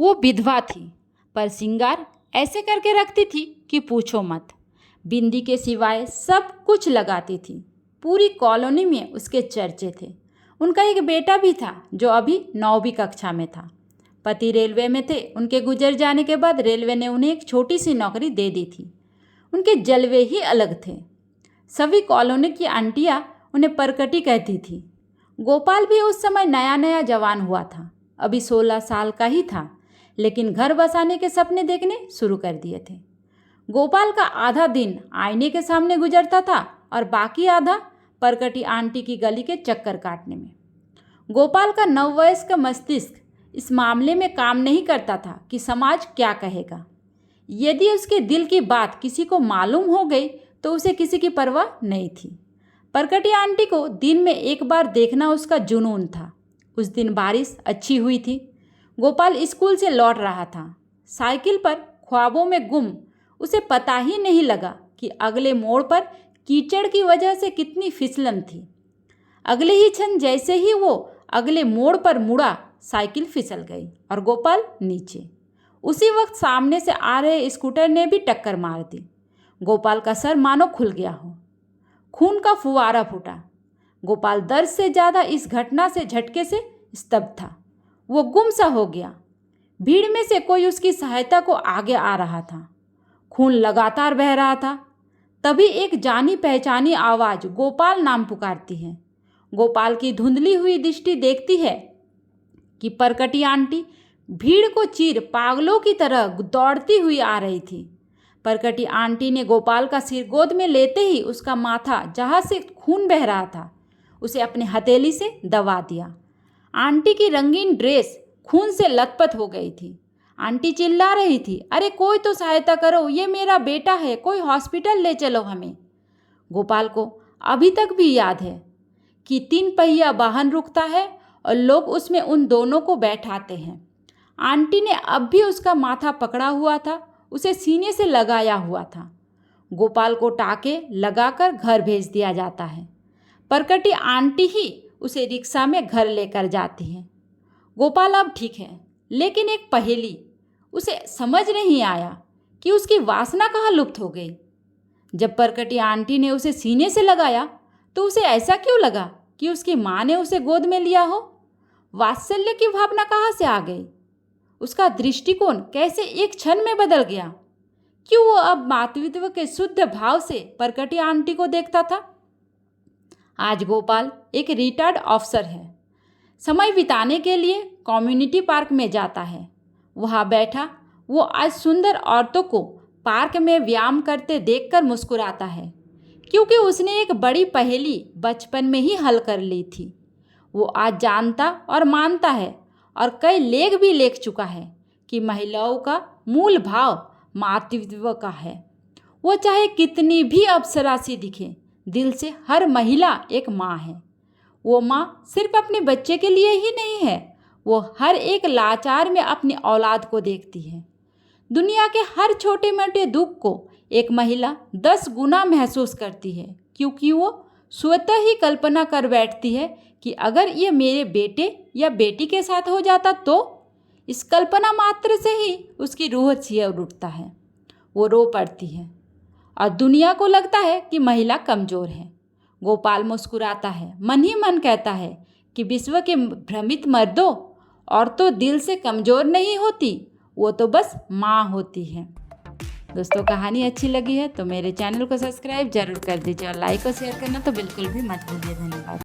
वो विधवा थी, पर श्रृंगार ऐसे करके रखती थी कि पूछो मत। बिंदी के सिवाय सब कुछ लगाती थी। पूरी कॉलोनी में उसके चर्चे थे। उनका एक बेटा भी था जो अभी 9वीं कक्षा में था। पति रेलवे में थे। उनके गुजर जाने के बाद रेलवे ने उन्हें एक छोटी सी नौकरी दे दी थी। उनके जलवे ही अलग थे। सभी कॉलोनी की आंटियाँ उन्हें परकटी कहती थी। गोपाल भी उस समय नया नया जवान हुआ था, अभी 16 साल का ही था, लेकिन घर बसाने के सपने देखने शुरू कर दिए थे। गोपाल का आधा दिन आईने के सामने गुजरता था और बाकी आधा परकटी आंटी की गली के चक्कर काटने में। गोपाल का नववयस्क मस्तिष्क इस मामले में काम नहीं करता था कि समाज क्या कहेगा। यदि उसके दिल की बात किसी को मालूम हो गई तो उसे किसी की परवाह नहीं थी। परकटी आंटी को दिन में एक बार देखना उसका जुनून था। उस दिन बारिश अच्छी हुई थी। गोपाल स्कूल से लौट रहा था, साइकिल पर ख्वाबों में गुम। उसे पता ही नहीं लगा कि अगले मोड़ पर कीचड़ की वजह से कितनी फिसलन थी। अगले ही क्षण जैसे ही वो अगले मोड़ पर मुड़ा, साइकिल फिसल गई और गोपाल नीचे। उसी वक्त सामने से आ रहे स्कूटर ने भी टक्कर मार दी। गोपाल का सर मानो खुल गया हो। खून का फुवारा फूटा। गोपाल दर्द से ज़्यादा इस घटना से झटके से स्तब्ध था। वो गुम सा हो गया। भीड़ में से कोई उसकी सहायता को आगे आ रहा था। खून लगातार बह रहा था। तभी एक जानी पहचानी आवाज़ गोपाल नाम पुकारती है। गोपाल की धुंधली हुई दृष्टि देखती है कि परकटी आंटी भीड़ को चीर पागलों की तरह दौड़ती हुई आ रही थी। परकटी आंटी ने गोपाल का सिर गोद में लेते ही उसका माथा, जहाँ से खून बह रहा था, उसे अपने हथेली से दबा दिया। आंटी की रंगीन ड्रेस खून से लथपथ हो गई थी। आंटी चिल्ला रही थी, अरे कोई तो सहायता करो, ये मेरा बेटा है, कोई हॉस्पिटल ले चलो हमें। गोपाल को अभी तक भी याद है कि 3 पहिया वाहन रुकता है और लोग उसमें उन दोनों को बैठाते हैं। आंटी ने अब भी उसका माथा पकड़ा हुआ था, उसे सीने से लगाया हुआ था। गोपाल को टाके लगाकर घर भेज दिया जाता है। परकटी आंटी ही उसे रिक्शा में घर लेकर जाती हैं। गोपाल अब ठीक है, लेकिन एक पहेली उसे समझ नहीं आया कि उसकी वासना कहाँ लुप्त हो गई। जब परकटी आंटी ने उसे सीने से लगाया तो उसे ऐसा क्यों लगा कि उसकी माँ ने उसे गोद में लिया हो। वात्सल्य की भावना कहाँ से आ गई। उसका दृष्टिकोण कैसे एक क्षण में बदल गया। क्यों वो अब मातृत्व के शुद्ध भाव से परकटी आंटी को देखता था। आज गोपाल एक रिटायर्ड अफसर है। समय बिताने के लिए कम्युनिटी पार्क में जाता है। वहाँ बैठा वो आज सुंदर औरतों को पार्क में व्यायाम करते देखकर मुस्कुराता है, क्योंकि उसने एक बड़ी पहेली बचपन में ही हल कर ली थी। वो आज जानता और मानता है और कई लेख भी लिख चुका है कि महिलाओं का मूल भाव मातृत्व का है। वो चाहे कितनी भी अप्सरा सी दिखे, दिल से हर महिला एक माँ है। वो माँ सिर्फ अपने बच्चे के लिए ही नहीं है, वो हर एक लाचार में अपनी औलाद को देखती है। दुनिया के हर छोटे मोटे दुख को एक महिला 10 गुना महसूस करती है, क्योंकि वो स्वतः ही कल्पना कर बैठती है कि अगर ये मेरे बेटे या बेटी के साथ हो जाता तो। इस कल्पना मात्र से ही उसकी रूह सिहर उठता है। वो रो पड़ती है और दुनिया को लगता है कि महिला कमज़ोर है। गोपाल मुस्कुराता है, मन ही मन कहता है कि विश्व के भ्रमित मर्दों, औरतों दिल से कमज़ोर नहीं होती, वो तो बस माँ होती है। दोस्तों, कहानी अच्छी लगी है तो मेरे चैनल को सब्सक्राइब जरूर कर दीजिए और लाइक और शेयर करना तो बिल्कुल भी मत भूलिए। धन्यवाद।